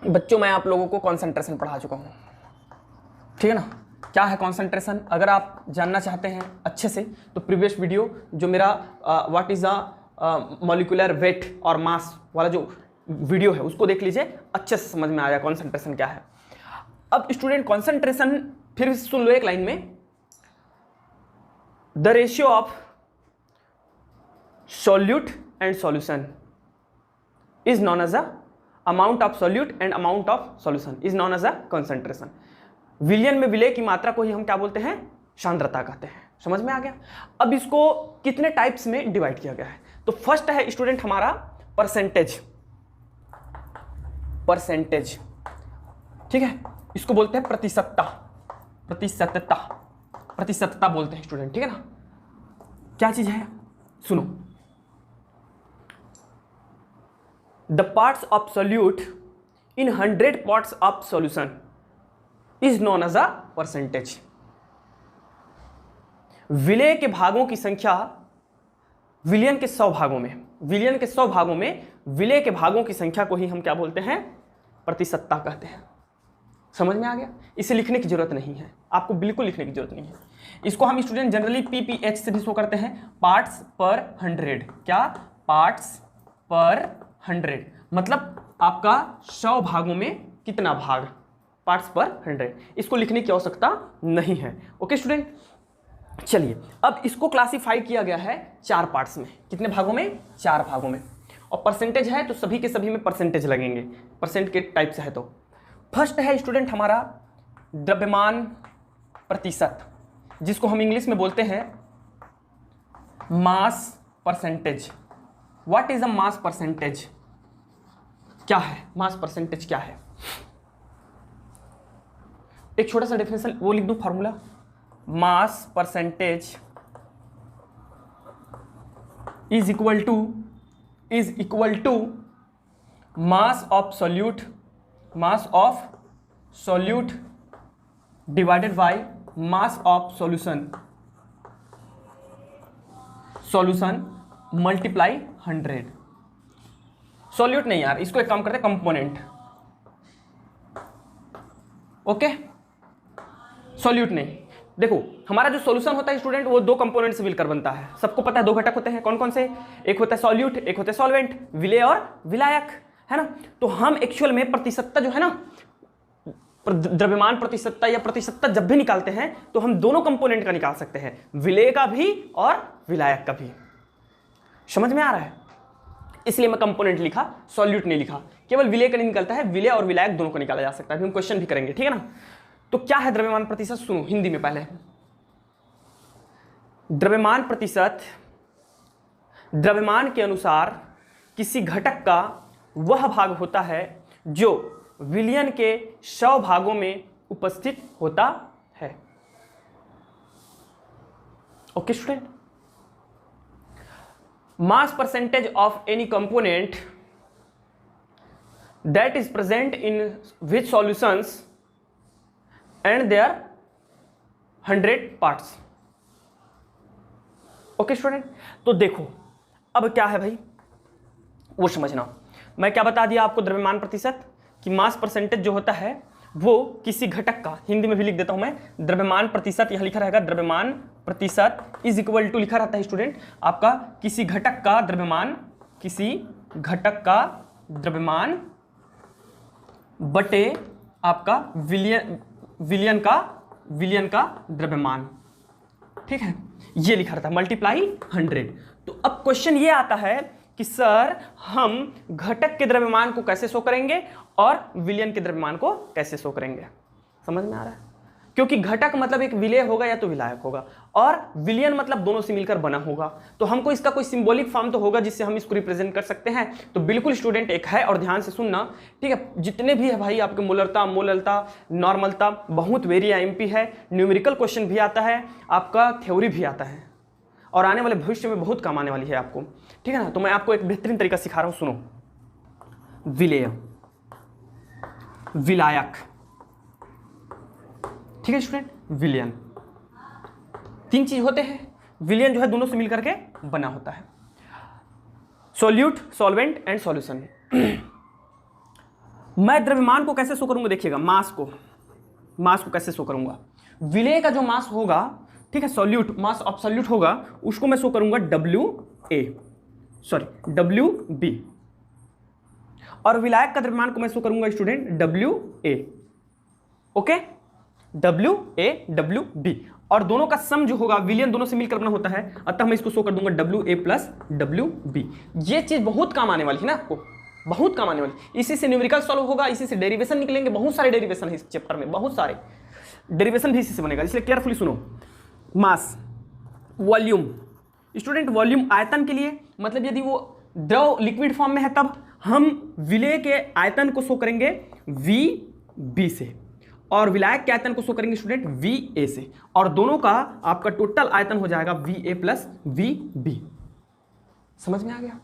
बच्चों मैं आप लोगों को कॉन्सेंट्रेशन पढ़ा चुका हूँ, ठीक है ना। क्या है कॉन्सेंट्रेशन, अगर आप जानना चाहते हैं अच्छे से तो प्रीवियस वीडियो जो मेरा what is the molecular weight और मास वाला जो वीडियो है उसको देख लीजिए, अच्छे से समझ में आया कॉन्सेंट्रेशन क्या है। अब स्टूडेंट कॉन्सेंट्रेशन फिर सुन लो एक लाइन में, the ratio of solute and solution is known as a amount of solute and amount of solution is known as a concentration। विलयन में विलय की मात्रा को ही हम क्या बोलते हैं, सांद्रता कहते हैं। समझ में आ गया। अब इसको कितने टाइप्स में डिवाइड किया गया है, तो फर्स्ट है स्टूडेंट हमारा परसेंटेज, परसेंटेज, ठीक है, इसको बोलते हैं प्रतिशतता, प्रतिशतता, प्रतिशतता बोलते हैं स्टूडेंट, ठीक है ना। क्या चीज है सुनो, the parts of solute in 100 parts of solution is known as a percentage। विलय के भागों की संख्या विलयन के 100 भागों में, विलयन के 100 भागों में विलय के भागों की संख्या को ही हम क्या बोलते हैं, प्रतिशतता कहते हैं। समझ में आ गया। इसे लिखने की जरूरत नहीं है, आपको बिल्कुल लिखने की जरूरत नहीं है। इसको हम स्टूडेंट जनरली पीपीएच से भी शो करते हैं, पार्ट्स पर 100। क्या, पार्ट्स पर 100, मतलब आपका 100 भागों में कितना भाग, पार्ट्स पर 100। इसको लिखने की आवश्यकता नहीं है। ओके स्टूडेंट, चलिए अब इसको क्लासिफाई किया गया है 4 पार्ट्स में। कितने भागों में, 4 भागों में। और परसेंटेज है तो सभी के सभी में परसेंटेज लगेंगे, परसेंट के टाइप से है। तो फर्स्ट है स्टूडेंट हमारा द्रव्यमान प्रतिशत, जिसको हम इंग्लिश में बोलते हैं mass percentage. What is a mass percentage, क्या है मास परसेंटेज, क्या है। एक छोटा सा डेफिनेशन वो लिख दूं, formula, mass percentage is equal to mass of solute, mass of solute divided by mass of solution, solution multiply 100। Solute नहीं यार, इसको एक काम करते हैं कंपोनेंट। ओके, सॉल्यूट नहीं। देखो हमारा जो सॉल्यूशन होता है स्टूडेंट वो 2 कंपोनेंट से मिलकर बनता है। सबको पता है 2 घटक होते हैं, कौन कौन से, एक होता है सॉल्यूट, एक होता है सॉल्वेंट, विलेय और विलायक, है ना। तो हम एक्चुअल में प्रतिशतता जो है ना, द्रव्यमान प्रतिशतता या प्रतिशतता जब भी निकालते हैं तो हम दोनों कंपोनेंट का निकाल सकते हैं, विलेय का भी और विलायक का भी। समझ में आ रहा है, इसलिए मैं कंपोनेंट लिखा, सॉल्यूट नहीं लिखा। केवल विलेय का नहीं निकलता है, विलेय और विलायक दोनों को निकाला जा सकता है। अभी हम क्वेश्चन भी करेंगे, ठीक है ना। तो क्या है द्रव्यमान प्रतिशत, सुनो हिंदी में पहले। द्रव्यमान प्रतिशत द्रव्यमान के अनुसार किसी घटक का वह भाग होता है जो विलयन के 100 भागों में उपस्थित होता है। Okay student, mass percentage of any component that is present in which solutions and their 100 parts। Okay student, तो देखो अब क्या है भाई वो समझना। मैं क्या बता दिया आपको, द्रव्यमान प्रतिशत कि मास परसेंटेज जो होता है वो किसी घटक का, हिंदी में भी लिख देता हूं मैं, द्रव्यमान प्रतिशत यहां लिखा रहेगा, द्रव्यमान प्रतिशत इज इक्वल टू लिखा रहता है स्टूडेंट आपका किसी घटक का द्रव्यमान, किसी घटक का द्रव्यमान बटे आपका विलयन का द्रव्यमान, ठीक है, ये लिखा रहता है, मल्टीप्लाई 100। तो अब क्वेश्चन ये आता है कि सर हम घटक के द्रव्यमान को कैसे शो करेंगे और विलयन के द्रव्यमान को कैसे शो करेंगे। समझ में आ रहा है, क्योंकि घटक मतलब एक विलेय होगा या तो विलायक होगा, और विलयन मतलब दोनों से मिलकर बना होगा। तो हमको इसका कोई सिंबॉलिक फॉर्म तो होगा जिससे हम इसको रिप्रेजेंट कर सकते हैं। तो बिल्कुल स्टूडेंट एक है, और ध्यान से सुनना, ठीक है। जितने भी है भाई आपके मोलरता, मोललता, नॉर्मलता, बहुत वेरिया एमपी है, न्यूमेरिकल क्वेश्चन भी आता है, आपका थ्योरी भी आता है, और आने वाले भविष्य में बहुत काम आने वाली है आपको, ठीक है ना। तो मैं आपको एक बेहतरीन तरीका सिखा रहा हूं, सुनो। विलेय, विलायक, ठीक है स्टूडेंट, विलयन, 3 चीज होते हैं। विलयन जो है दोनों से मिलकर के बना होता है, सॉल्यूट, सॉल्वेंट एंड सॉल्यूशन। मैं द्रव्यमान को कैसे शो करूंगा, देखिएगा मास को कैसे शो करूंगा। विलेय का जो मास होगा, ठीक है, सॉल्यूट मास अब्सोल्यूट होगा, उसको मैं शो करूंगा WB, और विलायक का द्रव्यमान को मैं शो करूंगा स्टूडेंट WA। ओके, WB, और दोनों का सम जो होगा, विलियन दोनों से मिलकर बना होता है, अतः मैं इसको शो कर दूंगा WA प्लस WB। ये चीज बहुत काम आने वाली है ना आपको, बहुत काम आने वाली। इसी से न्यूमेरिकल सॉल्व होगा, इसी से डेरिवेशन निकलेंगे, बहुत सारे डेरिवेशन है इस चैप्टर में, बहुत सारे डेरिवेशन भी इसी से बनेगा, इसलिए केयरफुली सुनो। मास, वॉल्यूम, स्टूडेंट वॉल्यूम आयतन के लिए, मतलब यदि वो द्रव लिक्विड फॉर्म में है तब हम विलेय के आयतन को शो करेंगे VB से, और विलायक के आयतन को शो करेंगे स्टूडेंट VA से, और दोनों का आपका टोटल आयतन हो जाएगा VA प्लस VB। समझ में आ गया।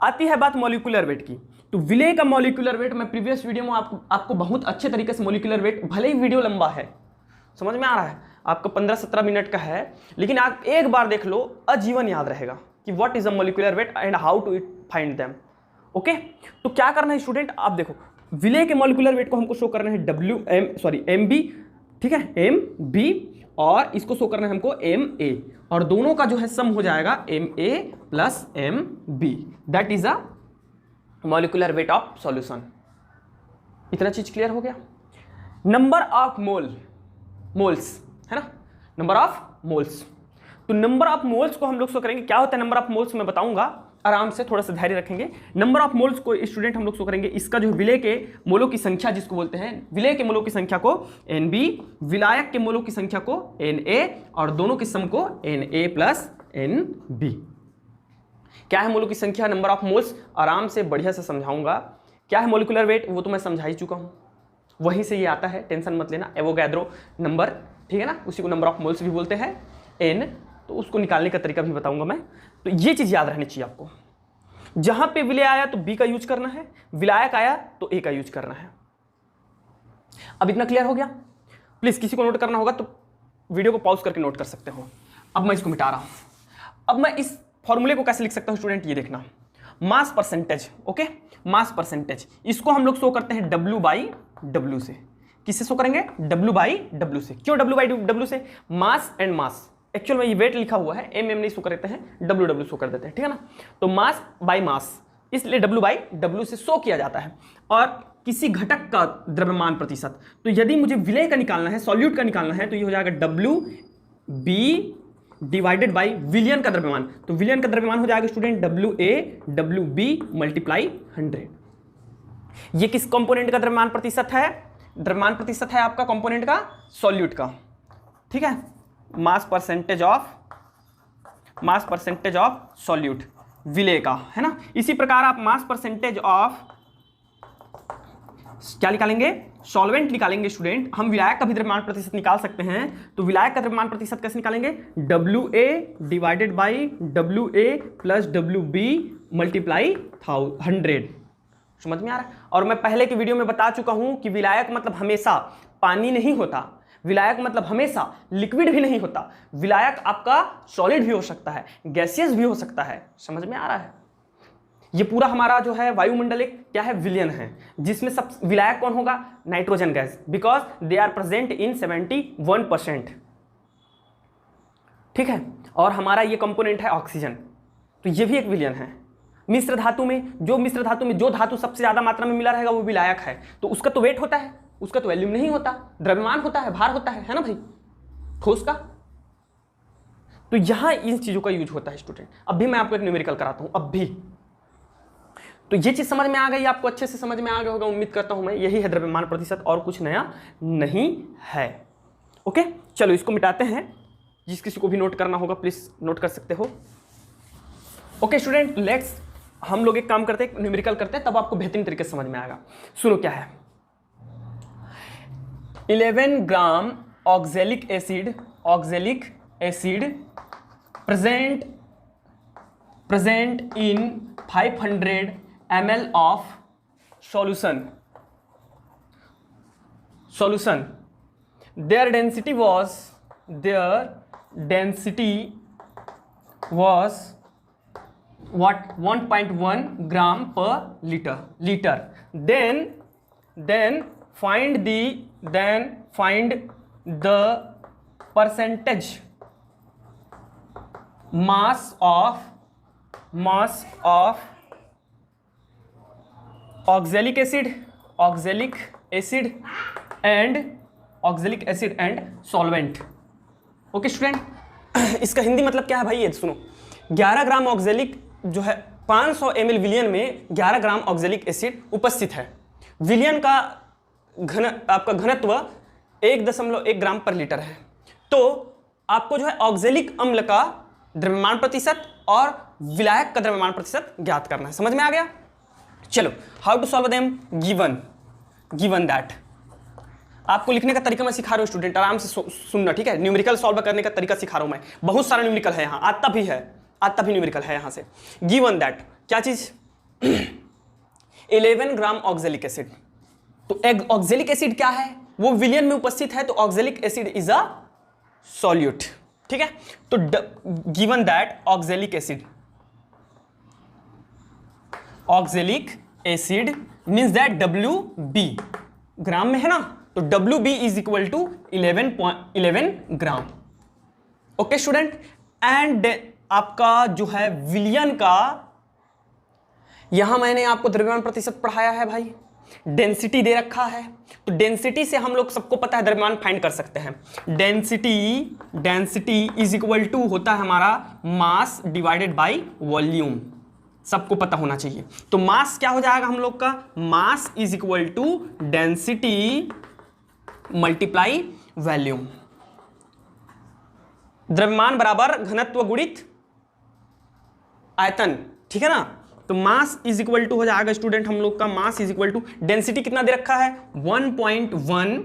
आती है बात मॉलिक्यूलर वेट की, तो विलेय का मॉलिक्यूलर वेट मैं प्रीवियस वीडियो में आपको बहुत अच्छे तरीके से मॉलिक्यूलर वेट, भले ही वीडियो लंबा है, समझ में आ रहा है, आपका 15-17 मिनट का है, लेकिन आप एक बार देख लो, आजीवन याद रहेगा कि what is a molecular weight and how to find them. Okay, तो क्या करना है स्टूडेंट, आप देखो विलेय के मॉलिक्यूलर वेट को हमको शो करना है MB, ठीक है, MB, और इसको शो करना है हमको MA, और दोनों का जो है सम हो जाएगा MA plus MB, that is a molecular weight of solution. इतना चीज क्लियर हो गया। नंबर ऑफ मोल्स है ना, नंबर ऑफ मोल्स, तो नंबर ऑफ मोल्स को हम लोग शो करेंगे। क्या होता है नंबर ऑफ मोल्स, मैं बताऊंगा, आराम से थोड़ा सा धैर्य रखेंगे। नंबर ऑफ मोल्स को स्टूडेंट हम लोग शो करेंगे, इसका जो विलेय के मोलों की संख्या जिसको बोलते हैं, विलेय के मोलों की संख्या को NB, विलायक के मोलों की संख्या को NA, और दोनों के सम को NA प्लस NB। क्या है मोलों की संख्या, नंबर ऑफ मोल्स, आराम से बढ़िया से समझाऊंगा। क्या है मॉलिक्यूलर वेट, वो तो मैं समझा ही चुका हूं, वहीं से ये आता है, टेंशन मत लेना। एवोगैड्रो नंबर, ठीक है ना, उसी को नंबर ऑफ मोल्स भी बोलते हैं, N, तो उसको निकालने का तरीका भी बताऊंगा मैं। तो ये चीज याद रहनी चाहिए आपको, जहां पे विलेय आया तो B का यूज करना है, विलायक आया तो A का यूज करना है। अब इतना क्लियर हो गया। प्लीज किसी को नोट करना होगा तो वीडियो को पॉज करके नोट कर सकते हो। अब मैं इसको मिटा रहा हूं। अब मैं इस फॉर्मूले को कैसे लिख सकता हूं स्टूडेंट, ये देखना, mass percentage. Okay, mass percentage, इसको हम लोग शो करते हैं W/W से। किससे शो करेंगे, W/W से। क्यों W/W से, मास एंड मास, एक्चुअल में ये वेट लिखा हुआ है, MM नहीं शो कर देते हैं, WW शो कर देते हैं, ठीक है ना। तो मास बाय मास, इसलिए W/W से शो किया जाता है, और किसी घटक का द्रव्यमान प्रतिशत। तो यदि मुझे विलेय का निकालना है, सॉल्यूट का निकालना है, तो ये हो जाएगा WB डिवाइडेड बाई विलियन का द्रव्यमान। तो विलियन का द्रव्यमान हो जाएगा स्टूडेंट WA/WB मल्टीप्लाई 100। ये किस कंपोनेंट का द्रव्यमान प्रतिशत है, द्रव्यमान प्रतिशत है आपका कंपोनेंट का, सॉल्यूट का, ठीक है, मास परसेंटेज ऑफ सॉल्यूट विलेय का, है ना। इसी प्रकार आप मास परसेंटेज ऑफ क्या निकालेंगे, सॉल्वेंट निकालेंगे स्टूडेंट। हम विलायक का भी द्रव्यमान प्रतिशत निकाल सकते हैं, तो विलायक का द्रव्यमान प्रतिशत कैसे निकालेंगे, WA divided by WA plus WB multiply 100। समझ में आ रहा है। और मैं पहले की वीडियो में बता चुका हूं कि विलायक मतलब हमेशा पानी नहीं होता, विलायक मतलब हमेशा लिक्विड भी नहीं होता, विलायक आपका सॉलिड भी हो सकता है, गैसियस भी हो सकता है। समझ में आ रहा है। ये पूरा हमारा जो है वायुमंडल एक क्या है, विलियन है, जिसमें सब विलायक कौन होगा, nitrogen gas, because they are present in 71%, ठीक है। और हमारा ये कंपोनेंट है ऑक्सीजन, तो ये भी एक विलियन है। मिश्र धातु में जो धातु सबसे ज्यादा मात्रा में मिला रहेगा वो विलायक है, तो उसका तो वेट होता है, उसका तो वैल्यूम नहीं होता, द्रव्यमान होता है, भार होता है ना भाई, ठोस का। तो यहां इन चीजों का यूज होता है स्टूडेंट। अब भी मैं आपको एक न्यूमेरिकल कराता हूं, अब भी। तो ये चीज समझ में आ गई, आपको अच्छे से समझ में आ गया होगा, उम्मीद करता हूं मैं। यही है द्रव्यमान प्रतिशत, और कुछ नया नहीं है। ओके, चलो इसको मिटाते हैं। जिस किसी को भी नोट करना होगा प्लीज नोट कर सकते हो। ओके स्टूडेंट, लेट्स हम लोग एक काम करते हैं, न्यूमेरिकल करते हैं, तब आपको बेहतरीन तरीके से समझ में आएगा। सुनो क्या है, 11 gram oxalic acid present in 500 ml of solution. Their density was what, 1.1 gram per liter. Then then find the percentage mass of oxalic acid and solvent. Okay student, इसका हिंदी मतलब क्या है भाई, ये सुनो। 11 ग्राम ऑक्जेलिक जो है 500 ml विलियन में 11 ग्राम ऑक्जेलिक एसिड उपस्थित है। विलियन का आपका घनत्व 1.1 ग्राम पर लीटर है। तो आपको जो है ऑक्जेलिक अम्ल का द्रव्यमान प्रतिशत और विलायक का द्रव्यमान प्रतिशत ज्ञात करना है। समझ में आ गया? चलो, how to solve them, given that. आपको लिखने का तरीका मैं सिखा रहा हूं स्टूडेंट, आराम से सुनना, ठीक है। न्यूमेरिकल सॉल्व करने का तरीका सिखा रहा हूं मैं, बहुत सारा न्यूमेरिकल है यहाँ, आता भी न्यूमेरिकल है यहाँ से। गिवन दैट क्या चीज, 11 ग्राम ऑक्जेलिक एसिड। तो ऑक्जेलिक एसिड क्या है, वो विलियन में उपस्थित है, तो oxalic acid is a solute, ठीक है। तो given that oxalic acid means that WB gram में है ना, तो WB is equal to 11 gram. Okay student, and आपका जो है विलियन का, यहां मैंने आपको द्रव्यमान प्रतिशत पढ़ाया है भाई, डेंसिटी दे रखा है, तो डेंसिटी से हम लोग सबको पता है द्रव्यमान फाइंड कर सकते हैं। डेंसिटी इज इक्वल टू होता है हमारा मास डिवाइडेड बाय वॉल्यूम, सबको पता होना चाहिए। तो मास क्या हो जाएगा हम लोग का, mass is equal to density multiply volume. द्रव्यमान बराबर घनत्व गुणित आयतन, ठीक है ना। तो मास इज इक्वल टू हो जाएगा स्टूडेंट हम लोग का, mass is equal to density कितना दे रखा है 1.1,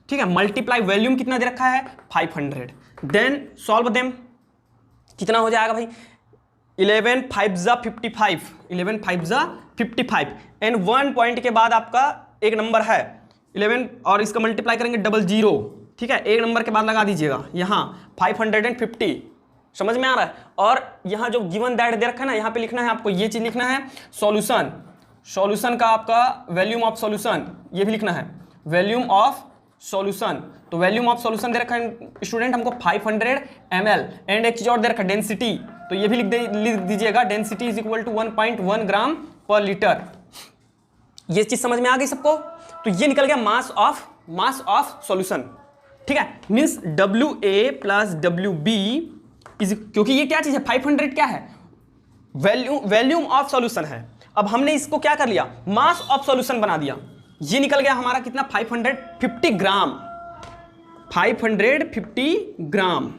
ठीक है, मल्टीप्लाई वॉल्यूम कितना दे रखा है 500। देन सॉल्व देम, कितना हो जाएगा भाई 11 5 जा 55 एंड 1 पॉइंट के बाद आपका एक नंबर है 11 और इसका मल्टीप्लाई करेंगे 00, ठीक है, एक नंबर के बाद लगा दीजिएगा यहाँ 550। समझ में आ रहा है? और यहाँ जो गिवन दैट दे रखा है ना, यहाँ पे लिखना है आपको, ये चीज लिखना है सॉल्यूशन का आपका वॉल्यूम ऑफ सॉल्यूशन, ये भी लिखना है वॉल्यूम ऑफ सॉल्यूशन। तो वॉल्यूम ऑफ सॉल्यूशन दे रखा है स्टूडेंट हमको 500 ml एंड एक चीज और दे रखा है डेंसिटी, तो ये भी लिख दीजिएगा डेंसिटी इज इक्वल टू 1.1 ग्राम पर लीटर। ये चीज समझ में आ गई सबको? तो ये निकल गया मास ऑफ सॉल्यूशन, ठीक है, means WA plus WB is, क्योंकि ये क्या चीज है 500 क्या है वॉल्यूम ऑफ सॉल्यूशन है। अब हमने इसको क्या कर लिया, मास ऑफ सॉल्यूशन बना दिया। ये निकल गया हमारा कितना 550 ग्राम, 550 ग्राम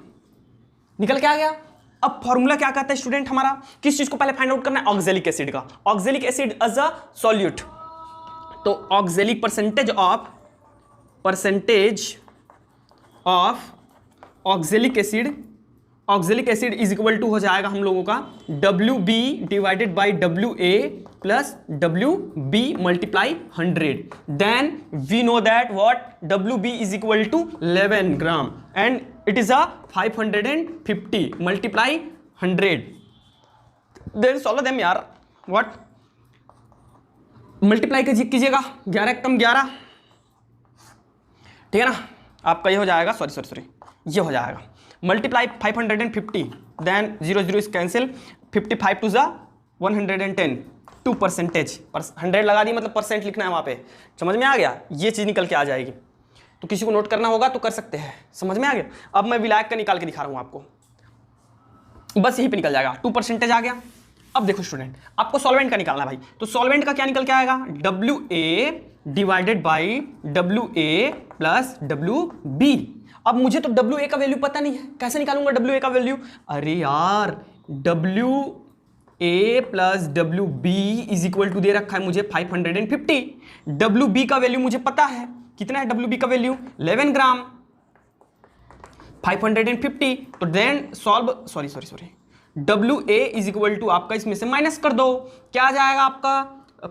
निकल के आ गया। अब फॉर्मूला क्या कहता है स्टूडेंट हमारा, किस चीज को पहले फाइंड आउट करना है, ऑक्जेलिक एसिड का। Oxalic acid as a solute, तो oxalic percentage of oxalic acid is equal to हो जाएगा हम लोगों का WB divided by WA plus WB multiply 100। Then we know that what WB is equal to 11 gram and it is a 550 multiply 100। Then solve them यार, what multiply कीजिएगा 11 कम 11, ठीक है ना, आपका ये हो जाएगा, सॉरी ये हो जाएगा multiply 550, then 0 is cancel, 55 two जा 110, 2% 100 लगा दी, मतलब परसेंट लिखना है वहाँ पे। समझ में आ गया? ये चीज़ निकल के आ जाएगी। तो किसी को नोट करना होगा तो कर सकते हैं। समझ में आ गया? अब मैं विलायक का निकाल के दिखा रहा हूँ आपको, बस यहीं पे निकल जाएगा, 2% आ गया। अब देखो स्टूडेंट, आपको सॉल्वेंट का निकालना है भाई, तो सॉल्वेंट का क्या निकल के आएगा, WA divided by WA plus WB। अब मुझे तो WA का वैल्यू पता नहीं है, कैसे निकालूंगा WA का वैल्यू? अरे यार WA plus WB is equal to दे रखा है मुझे 550। WB का वैल्यू मुझे पता है, कितना है WB का वैल्यू 11 ग्राम 550। तो then solve, sorry WA is equal to आपका इसमें से माइनस कर दो, क्या आ जाएगा आपका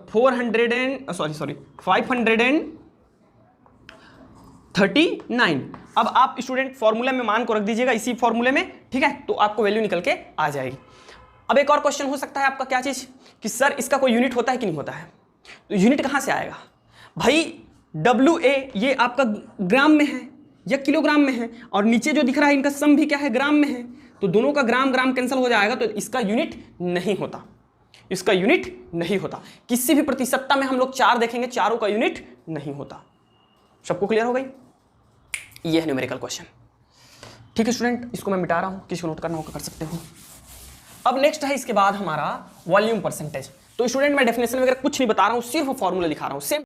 539। अब आप स्टूडेंट फॉर्मूले में मान को रख दीजिएगा, इसी फॉर्मूले में, ठीक है, तो आपको वैल्यू निकल के आ जाएगी। अब एक और क्वेश्चन हो सकता है आपका, क्या चीज कि सर इसका कोई यूनिट होता है कि नहीं होता है? तो यूनिट कहां से आएगा भाई? WA ये आपका ग्राम में है या किलोग्राम में है, और नीचे जो दिख रहा है इनका सम भी क्या है, ग्राम में है, तो दोनों का ग्राम ग्राम कैंसिल हो जाएगा, तो इसका यूनिट नहीं होता, इसका यूनिट नहीं होता। किसी भी प्रतिशतता में हम लोग 4 देखेंगे, चारों का यूनिट नहीं होता। सबको क्लियर हो गई? ये है न्यूमेरिकल क्वेश्चन। ठीक है स्टूडेंट, इसको मैं मिटा रहा हूं, किसी को नोट करना होगा कर सकते हो। अब नेक्स्ट है इसके बाद हमारा वॉल्यूम परसेंटेज। तो स्टूडेंट मैं डेफिनेशन वगैरह कुछ नहीं बता रहा हूं, सिर्फ फॉर्मूला दिखा रहा हूं। सेम